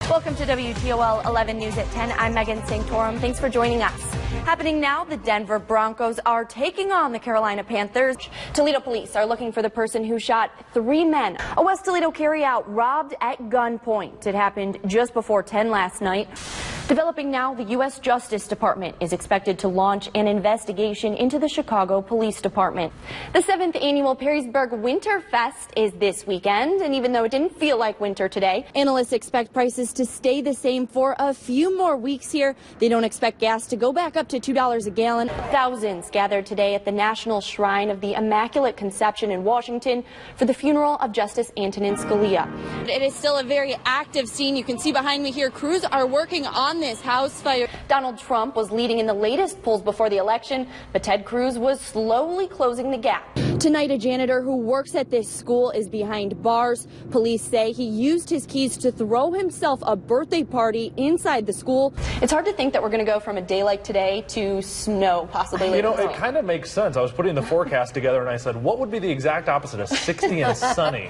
Welcome to WTOL 11 News at 10. I'm Megan Sanctorum. Thanks for joining us. Happening now, the Denver Broncos are taking on the Carolina Panthers. Toledo police are looking for the person who shot 3 men. A West Toledo carryout robbed at gunpoint. It happened just before 10 last night. Developing now, the U.S. Justice Department is expected to launch an investigation into the Chicago Police Department. The 7th annual Perrysburg Winter Fest is this weekend, and even though it didn't feel like winter today, analysts expect prices to stay the same for a few more weeks here. They don't expect gas to go back up to $2 a gallon. Thousands gathered today at the National Shrine of the Immaculate Conception in Washington for the funeral of Justice Antonin Scalia. It is still a very active scene. You can see behind me here, crews are working on this house fire. Donald Trump was leading in the latest polls before the election, but Ted Cruz was slowly closing the gap. Tonight, a janitor who works at this school is behind bars. Police say he used his keys to throw himself a birthday party inside the school. It's hard to think that we're going to go from a day like today to snow possibly later. You know, it kind of makes sense. I was putting the forecast together and I said, what would be the exact opposite of 60 and sunny?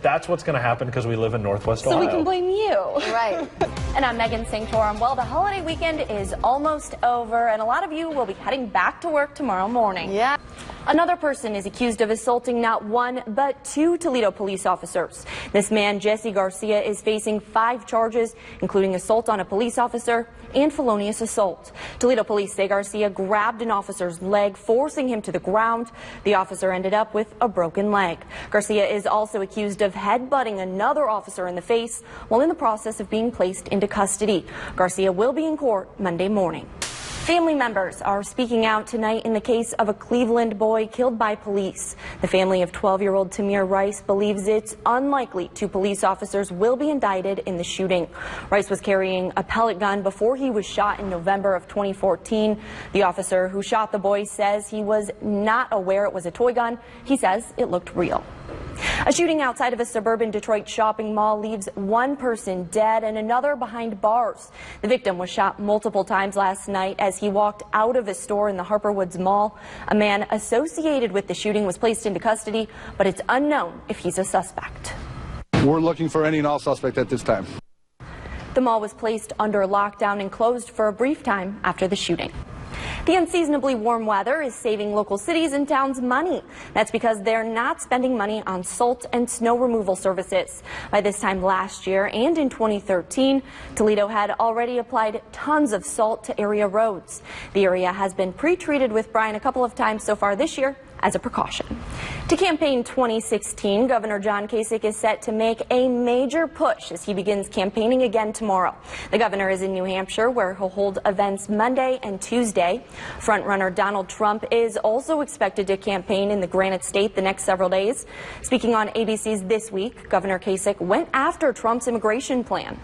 That's what's going to happen because we live in Northwest Ohio. So we can blame you. Right. And I'm Megan Sanctorum. Well, the holiday weekend is almost over, and a lot of you will be heading back to work tomorrow morning. Yeah. Another person is accused of assaulting not one, but 2 Toledo police officers. This man, Jesse Garcia, is facing 5 charges, including assault on a police officer and felonious assault. Toledo police say Garcia grabbed an officer's leg, forcing him to the ground. The officer ended up with a broken leg. Garcia is also accused of headbutting another officer in the face while in the process of being placed into custody. Garcia will be in court Monday morning. Family members are speaking out tonight in the case of a Cleveland boy killed by police. The family of 12-year-old Tamir Rice believes it's unlikely 2 police officers will be indicted in the shooting. Rice was carrying a pellet gun before he was shot in November of 2014. The officer who shot the boy says he was not aware it was a toy gun. He says it looked real. A shooting outside of a suburban Detroit shopping mall leaves 1 person dead and another behind bars. The victim was shot multiple times last night as he walked out of a store in the Harper Woods Mall. A man associated with the shooting was placed into custody, but it's unknown if he's a suspect. We're looking for any and all suspect at this time. The mall was placed under lockdown and closed for a brief time after the shooting. The unseasonably warm weather is saving local cities and towns money. That's because they're not spending money on salt and snow removal services. By this time last year and in 2013, Toledo had already applied tons of salt to area roads. The area has been pre-treated with brine a couple of times so far this year as a precaution. To campaign 2016, Governor John Kasich is set to make a major push as he begins campaigning again tomorrow. The governor is in New Hampshire, where he'll hold events Monday and Tuesday. Frontrunner Donald Trump is also expected to campaign in the Granite State the next several days. Speaking on ABC's This Week, Governor Kasich went after Trump's immigration plan.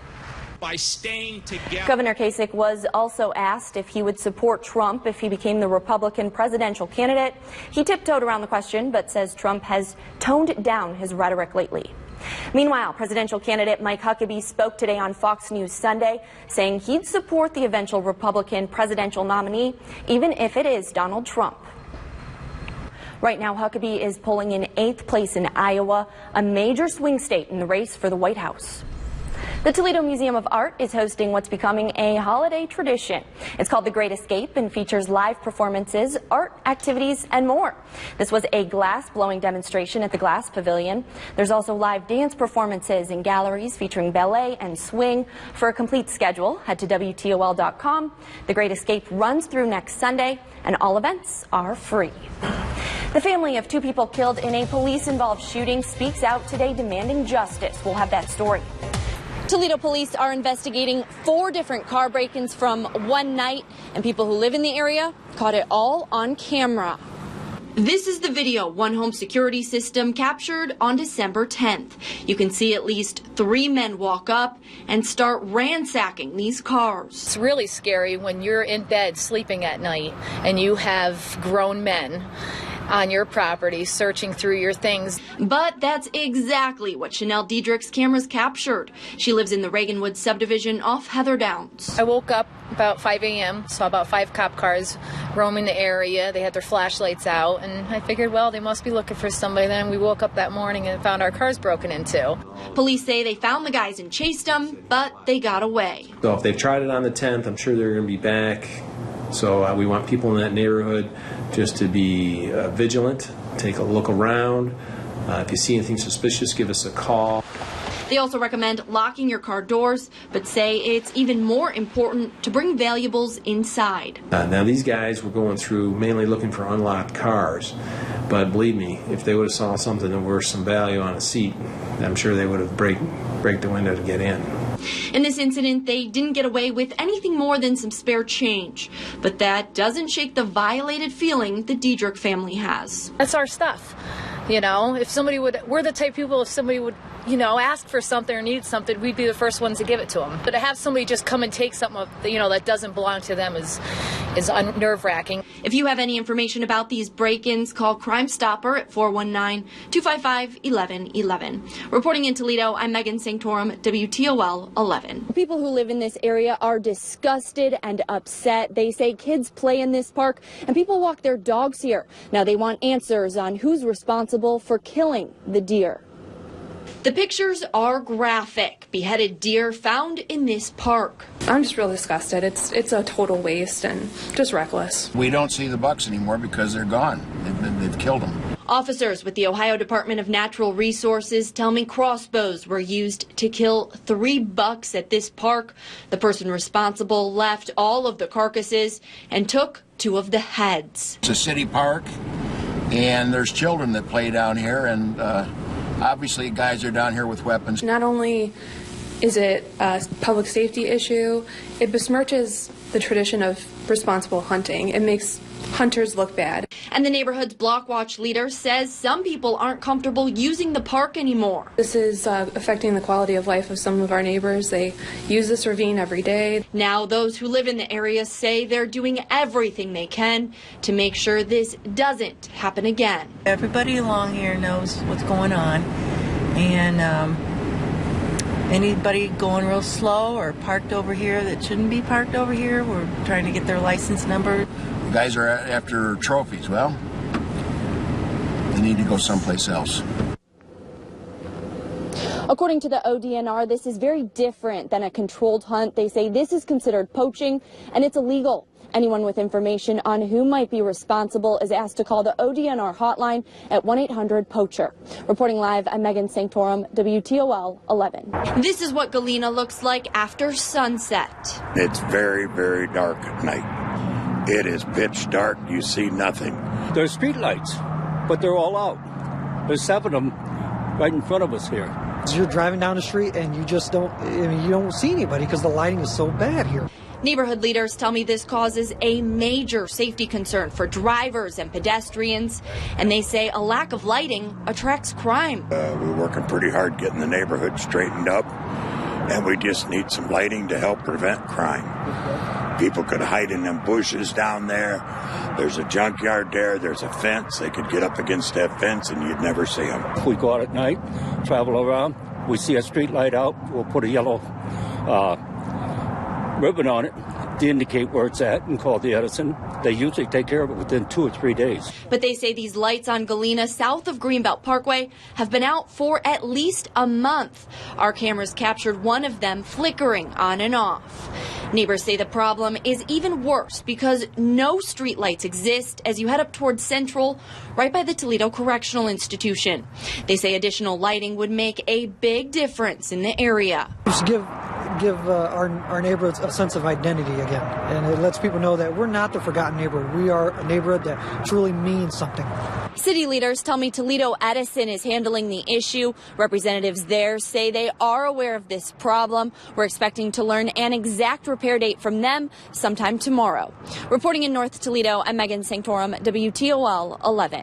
By staying together. Governor Kasich was also asked if he would support Trump if he became the Republican presidential candidate. He tiptoed around the question, but says Trump has toned down his rhetoric lately. Meanwhile, presidential candidate Mike Huckabee spoke today on Fox News Sunday, saying he'd support the eventual Republican presidential nominee, even if it is Donald Trump. Right now, Huckabee is polling in 8th place in Iowa, a major swing state in the race for the White House. The Toledo Museum of Art is hosting what's becoming a holiday tradition. It's called The Great Escape and features live performances, art activities, and more. This was a glass-blowing demonstration at the Glass Pavilion. There's also live dance performances in galleries featuring ballet and swing. For a complete schedule, head to WTOL.com. The Great Escape runs through next Sunday, and all events are free. The family of 2 people killed in a police-involved shooting speaks out today demanding justice. We'll have that story. Toledo police are investigating 4 different car break-ins from one night, and people who live in the area caught it all on camera. This is the video one home security system captured on December 10th. You can see at least 3 men walk up and start ransacking these cars. It's really scary when you're in bed sleeping at night and you have grown men on your property, searching through your things. But that's exactly what Chanel Diedrich's cameras captured. She lives in the Reaganwood subdivision off Heather Downs. I woke up about 5 a.m., saw about 5 cop cars roaming the area. They had their flashlights out, and I figured, well, they must be looking for somebody. Then we woke up that morning and found our cars broken into. Police say they found the guys and chased them, but they got away. So if they've tried it on the 10th, I'm sure they're going to be back. So we want people in that neighborhood just to be vigilant, take a look around. If you see anything suspicious, give us a call. They also recommend locking your car doors, but say it's even more important to bring valuables inside. Now these guys were going through mainly looking for unlocked cars, but believe me, if they would have saw something that worth some value on a seat, I'm sure they would have break the window to get in. In this incident, they didn't get away with anything more than some spare change, but that doesn't shake the violated feeling the Diedrich family has. That's our stuff. You know, if somebody would, we're the type of people, if somebody would, you know, ask for something or need something, we'd be the first ones to give it to them. But to have somebody just come and take something, you know, that doesn't belong to them is nerve-wracking. If you have any information about these break-ins, call Crime Stopper at 419-255-1111. Reporting in Toledo, I'm Megan Sanctorum, WTOL 11. People who live in this area are disgusted and upset. They say kids play in this park and people walk their dogs here. Now they want answers on who's responsible for killing the deer. The pictures are graphic. Beheaded deer found in this park. I'm just real disgusted. It's a total waste and just reckless. We don't see the bucks anymore because they're gone. They've killed them. Officers with the Ohio Department of Natural Resources tell me crossbows were used to kill 3 bucks at this park. The person responsible left all of the carcasses and took 2 of the heads. It's a city park, and there's children that play down here, and obviously guys are down here with weapons. Not only is it a public safety issue, it besmirches the tradition of responsible hunting. It makes hunters look bad. And the neighborhood's Block Watch leader says some people aren't comfortable using the park anymore. This is affecting the quality of life of some of our neighbors. They use this ravine every day. Now those who live in the area say they're doing everything they can to make sure this doesn't happen again. Everybody along here knows what's going on, and anybody going real slow or parked over here that shouldn't be parked over here, we're trying to get their license number. Guys are after trophies. Well, they need to go someplace else. According to the ODNR, this is very different than a controlled hunt. They say this is considered poaching and it's illegal. Anyone with information on who might be responsible is asked to call the ODNR hotline at 1-800-POACHER. Reporting live, I'm Megan Sanctorum, WTOL 11. This is what Galena looks like after sunset. It's very, very dark at night. It is pitch dark. You see nothing. There's street lights, but they're all out. There's 7 of them right in front of us here. You're driving down the street and you just don't, you don't see anybody because the lighting is so bad here. Neighborhood leaders tell me this causes a major safety concern for drivers and pedestrians, and they say a lack of lighting attracts crime. We're working pretty hard getting the neighborhood straightened up, and we just need some lighting to help prevent crime. People could hide in them bushes down there. There's a junkyard there. There's a fence. They could get up against that fence and you'd never see them. We go out at night, travel around. We see a street light out. We'll put a yellow ribbon on it to indicate where it's at and call the Edison. They usually take care of it within 2 or 3 days. But they say these lights on Galena south of Greenbelt Parkway have been out for at least a month. Our cameras captured one of them flickering on and off. Neighbors say the problem is even worse because no street lights exist as you head up towards Central, right by the Toledo Correctional Institution. They say additional lighting would make a big difference in the area. Just give our neighborhoods a sense of identity again, and it lets people know that we're not the forgotten neighborhood. We are a neighborhood that truly means something. City leaders tell me Toledo Edison is handling the issue. Representatives there say they are aware of this problem. We're expecting to learn an exact repair date from them sometime tomorrow. Reporting in North Toledo, I'm Megan Sanctorum, WTOL 11.